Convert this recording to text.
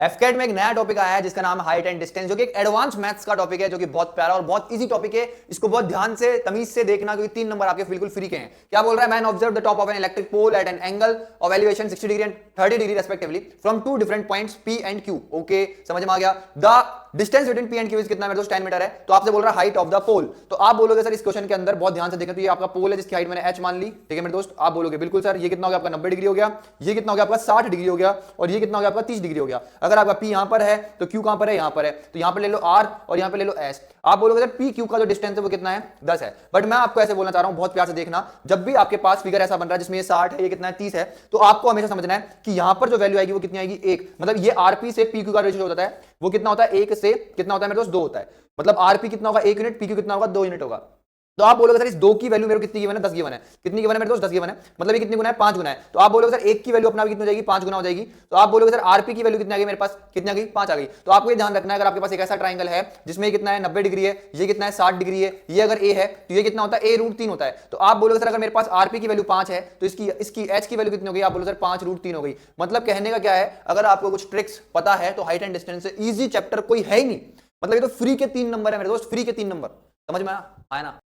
एफकेट में एक नया टॉपिक आया है जिसका नाम है हाइट एंड डिस्टेंस, जो कि एक एडवांस मैथ्स का टॉपिक है, जो कि बहुत प्यारा और बहुत इजी टॉपिक है। इसको बहुत ध्यान से तमीज से देखना, क्योंकि 3 नंबर आपके बिल्कुल फ्री के हैं। क्या बोल रहा है? Man observe the top of an electric pole at an angle of elevation 60 degree and 30 degree respectively from 2 different points P and Q। Okay, समझ में आ गया। The distance between P and Q is कितना है मेरे दोस्त? 10 metre है। तो आपसे बोल रहा है हाइट ऑफ द पोल। तो आप बोलोगे सर इस क्वेश्चन के अंदर बहुत ध्यान से देखें, तो ये आपका पोल है जिसकी हाइट मैंने h मान ली, ठीक है मेरे दोस्त। आप बोलोगे बिल्कुल सर, ये कितना हो गया आपका 90 डिग्री हो गया, ये कितना हो गया आपका 60 डिग्री हो गया, और ये कितना हो गया आपका 30 डिग्री हो गया। अगर आपका P यहां पर है तो Q कहां पर है? यहां पर है। तो यहां पर ले लो R और यहां पर ले लो S। आप बोलोगे सर P Q का जो डिस्टेंस है वो कितना है? 10 है। बट मैं आपको ऐसे बोलना चाह रहा हूं, बहुत प्यार से देखना, जब भी आपके पास फिगर ऐसा बन रहा है जिसमें ये 60 है, ये कितना है? 30 है, तो आपको हमेशा समझना है कि यहां पर जो वैल्यू आएगी वो कितनी आएगी? 1। मतलब ये RP से PQ का रेशियो होता है, वो कितना होता है? 1 से कितना होता है मेरे दोस्त? 2 होता है। मतलब RP कितना होगा? 1 यूनिट, PQ कितना होगा? 2 यूनिट होगा। तो आप बोलोगे सर इस 2 की वैल्यू मेरे को कितनी गिवन है? 10 गिवन है। कितनी गिवन है मेरे दोस्त? 10 गिवन है। मतलब ये कितनी गुना है? 5 गुना है। तो आप बोलोगे सर 1 की वैल्यू अपना कितनी हो जाएगी? 5 गुना हो जाएगी। तो आप बोलोगे सर आरपी की वैल्यू कितनी आ गई मेरे पास? कितनी आ गई? 5 आ गई। तो आपको ये ध्यान रखना है, अगर आपके पास एक ऐसा ट्राइंगल है जिसमें ये कितना है? 90 डिग्री है, ये कितना है? 60 डिग्री है, ये अगर ए है तो ये कितना होता है? A√3 होता है। तो आप बोलोगे सर अगर मेरे पास आरपी की वैल्यू 5 है तो इसकी एच की वैल्यू कितनी हो गई? आप बोलोगे सर 5√3 हो गई। मतलब कहने का क्या है, अगर आपको कुछ ट्रिक्स पता है तो हाइट एंड डिस्टेंस से इजी चैप्टर कोई है ही नहीं। मतलब ये तो फ्री के 3 नंबर है मेरे दोस्त, फ्री के 3 नंबर। समझ में आया ना?